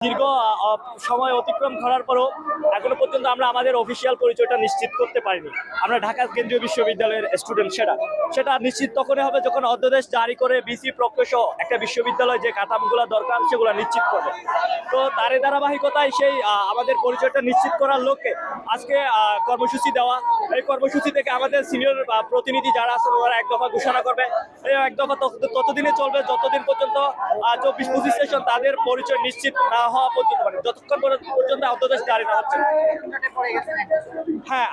দীর্ঘ সময় অতিক্রম করার পরও এখনো পর্যন্ত আমরা আমাদের অফিসিয়াল পরিচয়টা নিশ্চিত করতে পারিনি। আমরা ঢাকা কেন্দ্রীয় বিশ্ববিদ্যালয়ের স্টুডেন্ট, সেটা নিশ্চিত তখনই হবে যখন অধ্যাদেশ জারি করে বিসি প্রকৌশল একটা বিশ্ববিদ্যালয় যে কাঠামোগুলো দরকার সেগুলো নিশ্চিত করবে। তো তারই ধারাবাহিকতায় সেই আমাদের পরিচয়টা নিশ্চিত করার লক্ষ্যে আজকে কর্মসূচি দেওয়া। এই কর্মসূচি থেকে আমাদের সিনিয়র প্রতিনিধি যারা আছেন ওরা এক দফা ঘোষণা করবে। এই এক দফা ততদিনে চলবে যতদিন পর্যন্ত 24-25 সেশন তাদের পরিচয় নিশ্চিত না হওয়া পর্যন্ত, মানে যতক্ষণ পর্যন্ত অধ্যাদেশ জারি না হচ্ছে। হ্যাঁ,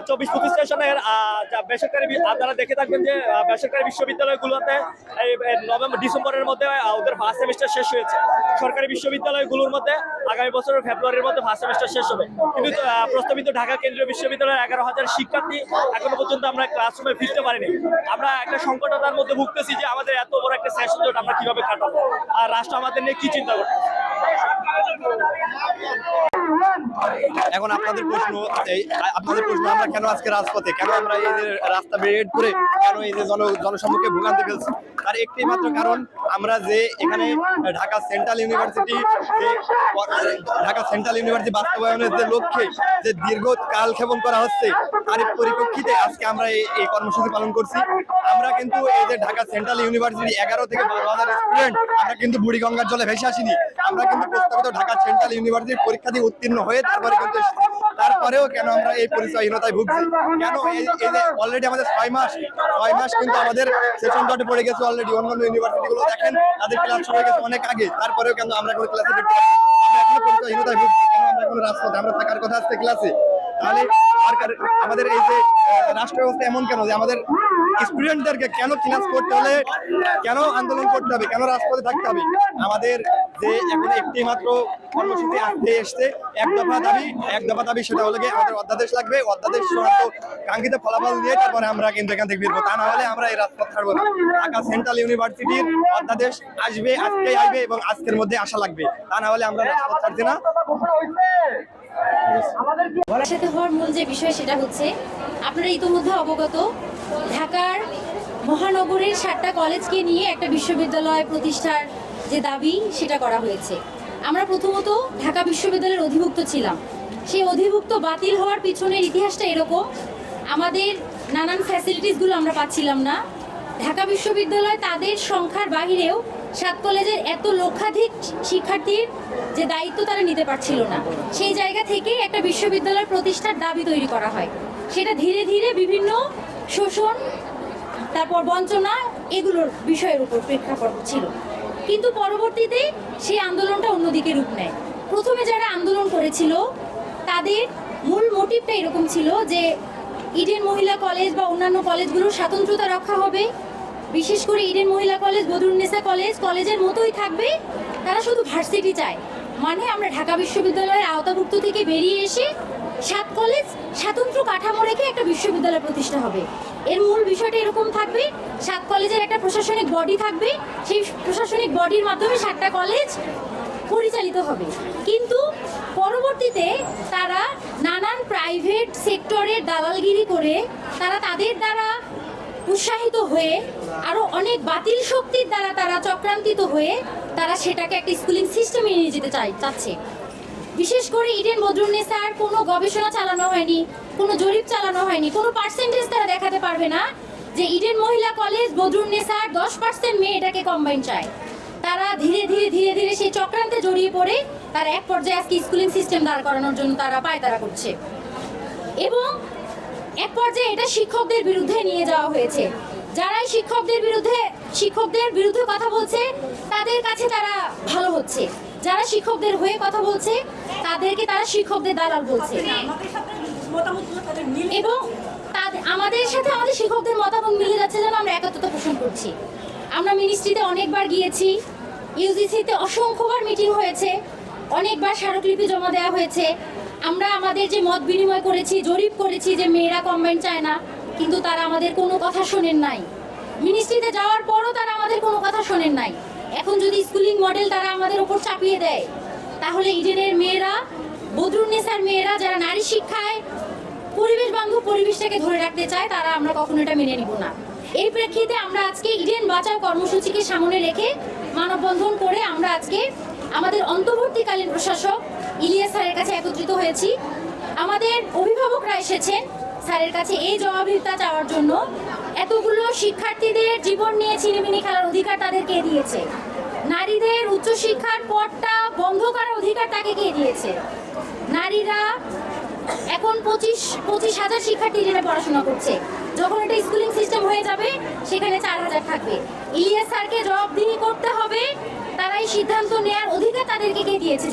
24-25 সেশনের বেসরকারি আপনারা দেখে থাকবেন যে বেসরকারি বিশ্ববিদ্যালয়গুলোতে এই ডিসেম্বরের মধ্যে ওদের ফার্স্ট সেমিস্টার শেষ হয়েছে। সরকারি বিশ্ববিদ্যালয়গুলোর মধ্যে আগামী বছরের ফেব্রুয়ারির মধ্যে ফার্স্ট সেমিস্টার শেষ হবে। কিন্তু প্রস্তাবিত ঢাকা কেন্দ্রীয় বিশ্ববিদ্যালয়ের 11,000 শিক্ষার্থী এখনো পর্যন্ত আমরা ক্লাসরুমে ফিরতে পারিনি। আমরা একটা সংকটতার মধ্যে ভুগতেছি যে আমাদের এত বড় একটা সেশন জট আমরা কিভাবে কাটাবো, আর রাষ্ট্র আমাদের নিয়ে কি চিন্তা করছে। এখন আপনাদের প্রশ্ন আমরা কেন আজকে রাজপথে, কেন আমরা এই যে রাস্তা ব্যারিকেড করে কেন এই যে জনসম্মুখে ভোগান্তি ফেলছি, তার একটি মাত্র কারণ আমরা যে এখানে ঢাকা সেন্ট্রাল ইউনিভার্সিটি বাস্তবায়নের যে লক্ষ্যে যে দীর্ঘ কালক্ষেপণ করা হচ্ছে তার পরিপ্রেক্ষিতে আজকে আমরা এই কর্মসূচি পালন করছি। আমরা কিন্তু এই যে ঢাকা সেন্ট্রাল ইউনিভার্সিটি 11 থেকে 12,000 স্টুডেন্ট আমরা কিন্তু বুড়িগঙ্গার জলে ভেসে আসিনি। আমরা কিন্তু প্রস্তাবিত ঢাকা সেন্ট্রাল ইউনিভার্সিটির পরীক্ষা দিয়ে উত্তীর্ণ হয়ে তারপরে কিন্তু তারপরেও কেন আমরা এই পরিচয়হীনতায় ভুগছি, কেন এই যে অলরেডি আমাদের 6 মাস কিন্তু আমাদের সেশন জটে পড়ে গেছে অলরেডি। অন্যান্য ইউনিভার্সিটি গুলো দেখেন তাদের ক্লাস শুরু হয়ে গেছে অনেক আগে, তারপরেও কেন আমরা কোনো ক্লাসে ঢুকতে পারি, আমরা এখনো পরিচয়হীনতায় ভুগছি। কেন আমরা এখন রাজপথে, আমরা থাকার কথা আজকে ক্লাসে। তাহলে সরকার আমাদের এই যে রাষ্ট্র ব্যবস্থা এমন কেন যে আমাদের স্টুডেন্টদেরকে কেন ক্লাস করতে হলে, কেন আন্দোলন করতে হবে, কেন রাজপথে থাকতে হবে? আমাদের যে এখন একটি মাত্র কর্মসূচি আসতে এসছে এক দফা দাবি সেটা হলে আমাদের অধ্যাদেশ লাগবে। অধ্যাদেশ চূড়ান্ত কাঙ্ক্ষিত ফলাফল দিয়ে তারপরে আমরা কিন্তু এখান থেকে ফিরবো, তা না হলে আমরা এই রাজপথ ছাড়বো না। ঢাকা সেন্ট্রাল ইউনিভার্সিটির অধ্যাদেশ আজকেই আসবে এবং আজকের মধ্যে আসা লাগবে, তা না হলে আমরা রাজপথ ছাড়ছি না। সাথে হওয়ার মূল যে বিষয় সেটা হচ্ছে আপনারা ইতিমধ্যে অবগত, ঢাকার মহানগরীর 7টা কলেজকে নিয়ে একটা বিশ্ববিদ্যালয় প্রতিষ্ঠার যে দাবি সেটা করা হয়েছে। আমরা প্রথমত ঢাকা বিশ্ববিদ্যালয়ের অধিভুক্ত ছিলাম। সেই অধিভুক্ত বাতিল হওয়ার পিছনের ইতিহাসটা এরকম, আমাদের নানান ফ্যাসিলিটিসগুলো আমরা পাচ্ছিলাম না। ঢাকা বিশ্ববিদ্যালয় তাদের সংখ্যার বাহিরেও 7 কলেজের এত লক্ষাধিক শিক্ষার্থীর যে দায়িত্ব তারা নিতে পারছিল না। সেই জায়গা থেকে একটা বিশ্ববিদ্যালয় প্রতিষ্ঠার দাবি তৈরি করা হয়। সেটা ধীরে ধীরে বিভিন্ন শোষণ, তারপর বঞ্চনা, এগুলোর বিষয়ের উপর প্রেক্ষাপট ছিল। কিন্তু পরবর্তীতে সেই আন্দোলনটা অন্যদিকে রূপ নেয়। প্রথমে যারা আন্দোলন করেছিল তাদের মূল মোটিভটা এরকম ছিল যে ইডেন মহিলা কলেজ বা অন্যান্য কলেজগুলোর স্বাতন্ত্র্যতা রক্ষা হবে, বিশেষ করে ইডেন মহিলা কলেজ, বদরুন্নেসা কলেজের মতোই থাকবে, তারা শুধু ভার্সিটি চায়। মানে আমরা ঢাকা বিশ্ববিদ্যালয়ের আওতাভুক্ত থেকে বেরিয়ে এসে 7 কলেজ স্বাতন্ত্র্য কাঠামো রেখে একটা বিশ্ববিদ্যালয় প্রতিষ্ঠা হবে। এর মূল বিষয়টা এরকম থাকবে, 7 কলেজের একটা প্রশাসনিক বডি থাকবে, সেই প্রশাসনিক বডির মাধ্যমে 7টা কলেজ পরিচালিত হবে। কিন্তু পরবর্তীতে তারা নানান প্রাইভেট সেক্টরের দালালগিরি করে তারা তাদের দ্বারা উৎসাহিত হয়ে আরও অনেক বাতিল শক্তির দ্বারা তারা চক্রান্তিত হয়ে তারা সেটাকে একটা স্কুলিং সিস্টেমে নিয়ে যেতে চাচ্ছে। বিশেষ করে ইডেন বদরুন্নেসার কোনো গবেষণা চালানো হয়নি, কোনো জরিপ চালানো হয়নি, কোনো পার্সেন্টেজ তারা দেখাতে পারবে না যে ইডেন মহিলা কলেজ বদরুন্নেসার 10% মেয়ে এটাকে কম্বাইন চায়। তারা ধীরে ধীরে সেই চক্রান্তে জড়িয়ে পড়ে তারা এক পর্যায়ে আজকে স্কুলিং সিস্টেম দাঁড় করানোর জন্য তারা পায়তারা করছে এবং এক পর্যায়ে এটা শিক্ষকদের বিরুদ্ধে নিয়ে যাওয়া হয়েছে। যারাই শিক্ষকদের বিরুদ্ধে কথা বলছে তাদের কাছে তারা ভালো হচ্ছে, যারা শিক্ষকদের হয়ে কথা বলছে তাদেরকে তারা শিক্ষকদের দালাল বলছে। এবং আমাদের সাথে আমাদের শিক্ষকদের মতামত মিলে যাচ্ছে যেন আমরা একত্রতা পোষণ করছি। আমরা মিনিস্ট্রিতে অনেকবার গিয়েছি, ইউজিসিতে অসংখ্যবার মিটিং হয়েছে, অনেকবার স্মারকলিপি জমা দেওয়া হয়েছে। আমরা আমাদের যে মত বিনিময় করেছি, জরিপ করেছি যে মেয়েরা কম্বাইন চায় না, কিন্তু তারা আমাদের কোনো কথা শোনেন নাই। মিনিস্ট্রিতে যাওয়ার পরও তারা আমাদের কোনো কথা শোনেন নাই। এখন যদি স্কুলিং মডেল তারা আমাদের উপর চাপিয়ে দেয়, তাহলে ইডেনের মেয়েরা, বদরুন্নেসার মেয়েরা যারা নারী শিক্ষায় পরিবেশ বান্ধব পরিবেশটাকে ধরে রাখতে চায়, তারা আমরা কখনো এটা মেনে নিব না। এই প্রেক্ষিতে আমরা আজকে ইডেন বাঁচাও কর্মসূচিকে সামনে রেখে মানববন্ধন করে আমরা আজকে আমাদের অন্তর্বর্তীকালীন প্রশাসক ইলিয়াস স্যারের কাছে একত্রিত হয়েছি। আমাদের অভিভাবকরা এসেছেন স্যারের কাছে এই জবাবদিহিতা চাওয়ার জন্য। এতগুলো শিক্ষার্থীদের জীবন নিয়ে ছিনিমিনি খেলার অধিকার তাদেরকে দিয়েছে। নারীদের উচ্চশিক্ষার পথটা বন্ধ করার অধিকার তাকে কে দিয়েছে? নারীরা এখন 25,000 শিক্ষার্থী এখানে পড়াশোনা করছে। যখন এটা স্কুলিং সিস্টেম হয়ে যাবে সেখানে 4,000 থাকবে। ইলিয়াস স্যারকে জবাবদিহি করতে হবে, তারা এই সিদ্ধান্ত নেওয়ার অধিকার তাদেরকে কে দিয়েছে?